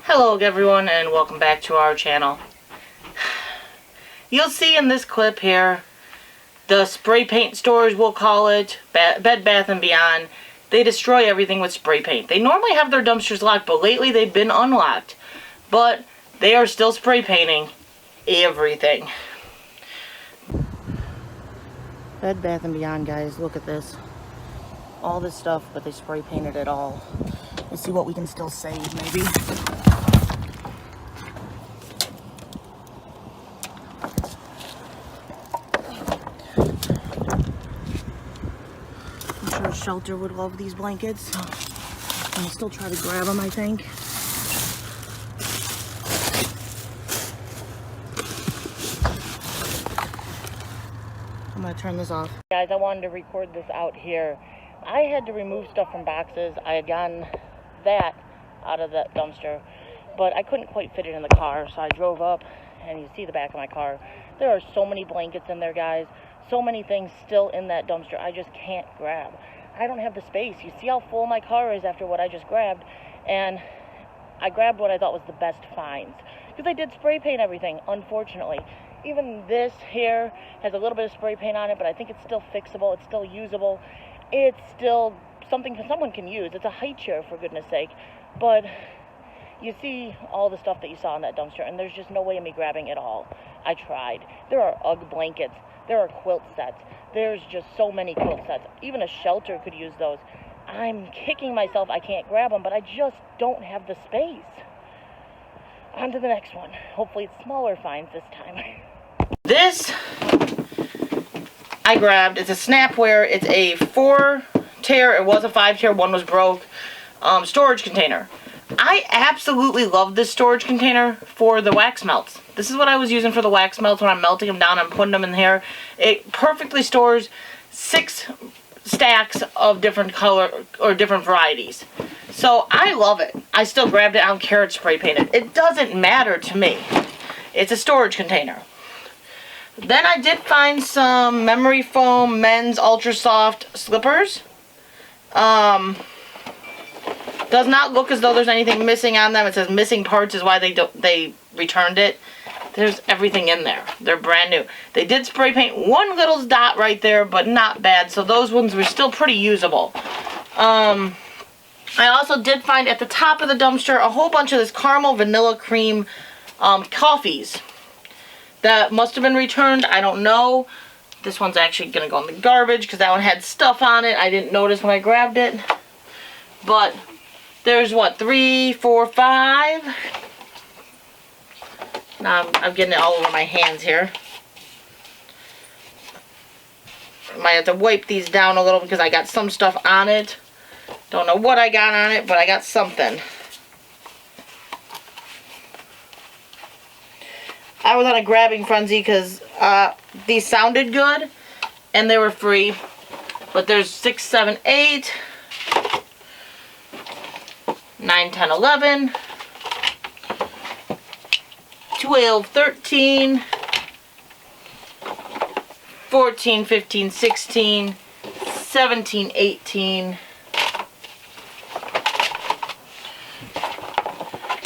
Hello everyone and welcome back to our channel. You'll see in this clip here the spray paint stores, we'll call it, Bed Bath & Beyond. They destroy everything with spray paint. They normally have their dumpsters locked, but lately they've been unlocked. But they are still spray painting everything. Bed Bath & Beyond, guys, look at this. All this stuff, but they spray painted it all. Let's see what we can still save, maybe. I'm sure Shelter would love these blankets. I'll still try to grab them, I think. I'm gonna turn this off. Guys, I wanted to record this out here. I had to remove stuff from boxes. I had gotten that out of that dumpster, but I couldn't quite fit it in the car, so I drove up, and you see the back of my car. There are so many blankets in there, guys. So many things still in that dumpster I just can't grab. I don't have the space. You see how full my car is after what I just grabbed, and I grabbed what I thought was the best finds, because I did spray paint everything, unfortunately. Even this here has a little bit of spray paint on it, but I think it's still fixable. It's still usable. It's still something someone can use. It's a high chair, for goodness sake. But you see all the stuff that you saw in that dumpster, and there's just no way of me grabbing it all. I tried. There are UGG blankets. There are quilt sets. There's just so many quilt sets. Even a Shelter could use those. I'm kicking myself I can't grab them, but I just don't have the space. On to the next one. Hopefully it's smaller finds this time. This I grabbed. It's a Snapware. It's a 4-tier. It was a 5-tier. One was broke. Storage container. I absolutely love this storage container for the wax melts. This is what I was using for the wax melts when I'm melting them down and putting them in here. It perfectly stores 6 stacks of different color or different varieties. So I love it. I still grabbed it. I don't care it's spray painted. It doesn't matter to me. It's a storage container. Then I did find some memory foam men's ultra soft slippers. Does not look as though there's anything missing on them. It says missing parts is why they returned it. There's everything in there. They're brand new. They did spray paint one little dot right there, but not bad. So those ones were still pretty usable. I also did find at the top of the dumpster a whole bunch of this caramel vanilla cream coffees that must have been returned. I don't know. This one's actually going to go in the garbage because that one had stuff on it. I didn't notice when I grabbed it. But there's what, 3, 4, 5. Now I'm getting it all over my hands here. I might have to wipe these down a little because I got some stuff on it. Don't know what I got on it, but I got something. I was on a grabbing frenzy because these sounded good and they were free. But there's 6, 7, 8, 9, 10, 11, 12, 13, 14, 15, 16, 17, 18,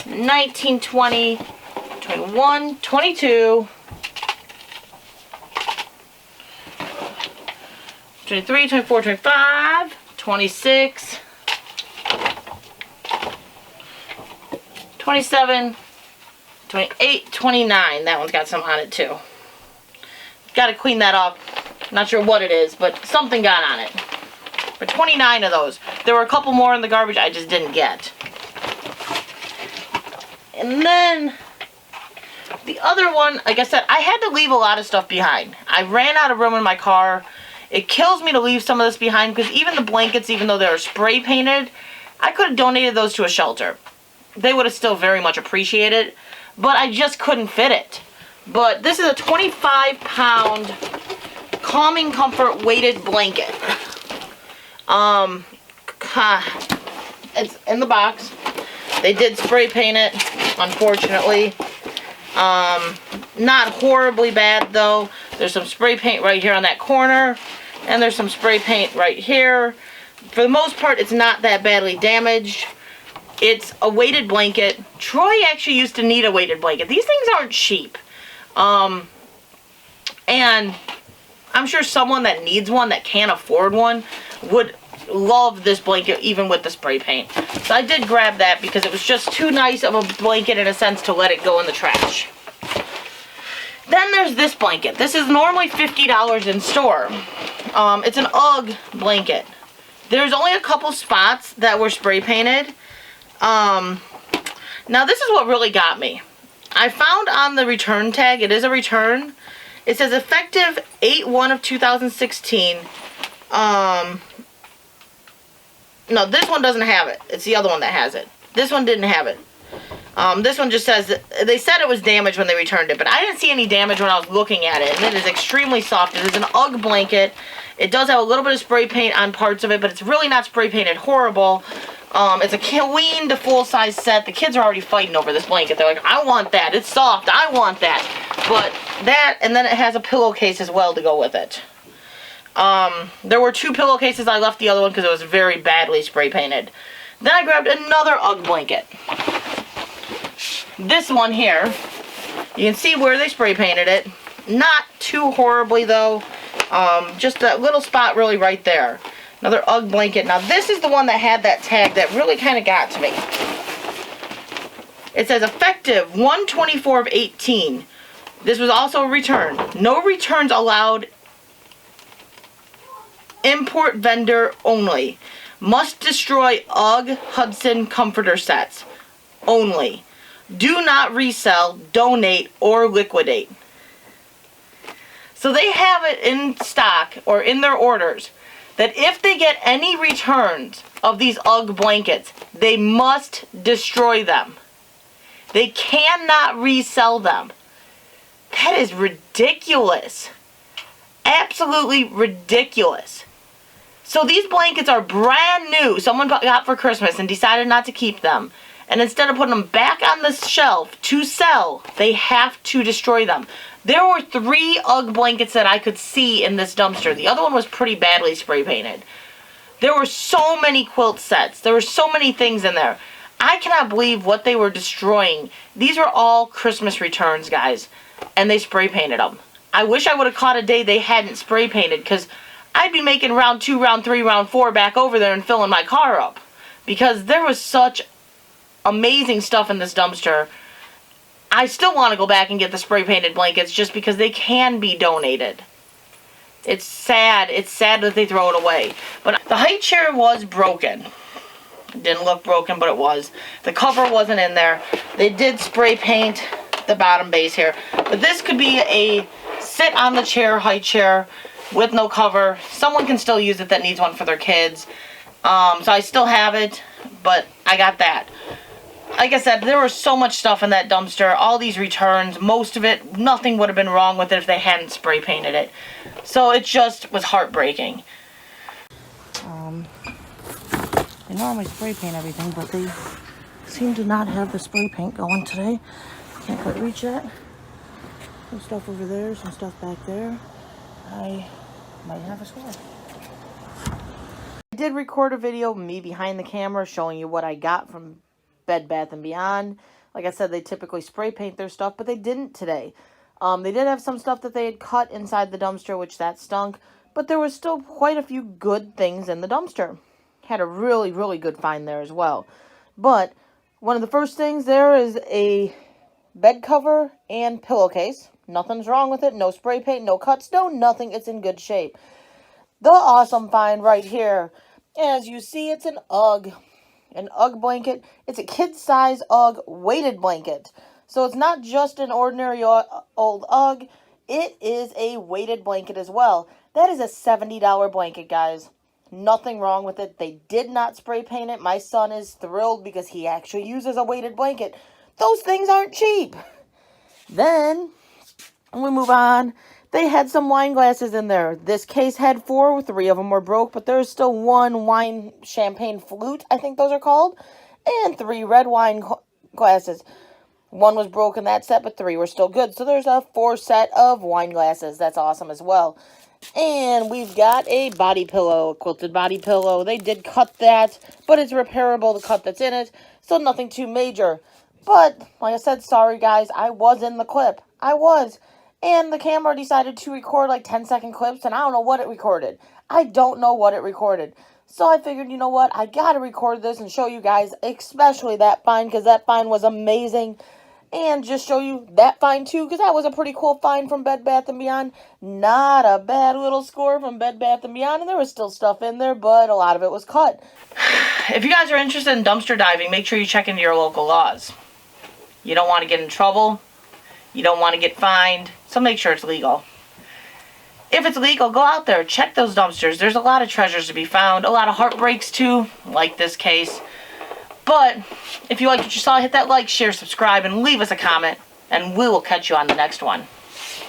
19, 20, 21, 22, 23, 24, 25, 26, 27, 28, 29. That one's got some on it too. Got to clean that off. Not sure what it is, but something got on it. But 29 of those. There were a couple more in the garbage I just didn't get. And then the other one, like I said, I had to leave a lot of stuff behind. I ran out of room in my car. It kills me to leave some of this behind because even the blankets, even though they're spray painted, I could have donated those to a shelter. They would have still very much appreciated it, but I just couldn't fit it. But this is a 25-pound Calming Comfort weighted blanket. It's in the box. They did spray paint it, unfortunately. Not horribly bad though. There's some spray paint right here on that corner, and there's some spray paint right here. For the most part, it's not that badly damaged. It's a weighted blanket. Troy actually used to need a weighted blanket. These things aren't cheap. And I'm sure someone that needs one, that can't afford one, would love this blanket even with the spray paint. So I did grab that because it was just too nice of a blanket in a sense to let it go in the trash. Then there's this blanket. This is normally $50 in store. It's an UGG blanket. There's only a couple spots that were spray painted. Now this is what really got me. I found on the return tag, it is a return. It says effective 8/1 of 2016. No, this one doesn't have it. It's the other one that has it. This one didn't have it. This one just says, they said it was damaged when they returned it, but I didn't see any damage when I was looking at it. And it is extremely soft. It is an UGG blanket. It does have a little bit of spray paint on parts of it, but it's really not spray painted horrible. It's a queen to full-size set. The kids are already fighting over this blanket. They're like, I want that. It's soft. I want that. But that, and then it has a pillowcase as well to go with it. There were 2 pillowcases. I left the other one because it was very badly spray painted. Then I grabbed another UGG blanket. This one here, you can see where they spray painted it. Not too horribly though. Just that little spot really right there. Another UGG blanket. Now this is the one that had that tag that really kind of got to me. It says effective 1/24 of 18. This was also a return. No returns allowed. Import vendor only. Must destroy UGG Hudson comforter sets. Only. Do not resell, donate, or liquidate. So they have it in stock or in their orders that if they get any returns of these UGG blankets, they must destroy them. They cannot resell them. That is ridiculous. Absolutely ridiculous. So these blankets are brand new. Someone got for Christmas and decided not to keep them. And instead of putting them back on the shelf to sell, they have to destroy them. There were 3 UGG blankets that I could see in this dumpster. The other one was pretty badly spray painted. There were so many quilt sets. There were so many things in there. I cannot believe what they were destroying. These are all Christmas returns, guys. And they spray painted them. I wish I would have caught a day they hadn't spray painted, because I'd be making round 2, round 3, round 4 back over there and filling my car up. Because there was such amazing stuff in this dumpster. I still want to go back and get the spray painted blankets just because they can be donated. It's sad. It's sad that they throw it away. But the high chair was broken. It didn't look broken, but it was. The cover wasn't in there. They did spray paint the bottom base here. But this could be a sit on the chair, high chair, with no cover. Someone can still use it that needs one for their kids. So I still have it, but I got that. Like I said, there was so much stuff in that dumpster. All these returns, most of it, nothing would have been wrong with it if they hadn't spray painted it. So it just was heartbreaking. They normally spray paint everything, but they seem to not have the spray paint going today. Can't quite reach that. Some stuff over there, some stuff back there. I might have a score. I did record a video of me behind the camera showing you what I got from Bed Bath & Beyond. Like I said, they typically spray paint their stuff, but they didn't today. They did have some stuff that they had cut inside the dumpster, which that stunk, but there was still quite a few good things in the dumpster. Had a really, really good find there as well. But one of the first things there is a bed cover and pillowcase. Nothing's wrong with it. No spray paint, no cuts, no nothing. It's in good shape. The awesome find right here. As you see, it's an UGG. An UGG blanket. It's a kid-size UGG weighted blanket. So it's not just an ordinary old UGG. It is a weighted blanket as well. That is a $70 blanket, guys. Nothing wrong with it. They did not spray paint it. My son is thrilled because he actually uses a weighted blanket. Those things aren't cheap. Then, we move on. They had some wine glasses in there. This case had 4. 3 of them were broke, but there's still 1 wine champagne flute, I think those are called, and 3 red wine glasses. 1 was broken that set, but 3 were still good. So there's a 4 set of wine glasses. That's awesome as well. And we've got a body pillow, a quilted body pillow. They did cut that, but it's repairable, the cut that's in it, so nothing too major. But, like I said, sorry guys, I was in the clip. I was. And the camera decided to record like 10-second clips, and I don't know what it recorded. I don't know what it recorded. So I figured, you know what, I gotta record this and show you guys, especially that find, because that find was amazing. And just show you that find too, because that was a pretty cool find from Bed Bath & Beyond. Not a bad little score from Bed Bath & Beyond, and there was still stuff in there, but a lot of it was cut. If you guys are interested in dumpster diving, make sure you check into your local laws. You don't want to get in trouble. You don't want to get fined, so make sure it's legal. If it's legal, go out there, check those dumpsters. There's a lot of treasures to be found, a lot of heartbreaks too, like this case. But if you liked what you saw, hit that like, share, subscribe, and leave us a comment, and we will catch you on the next one.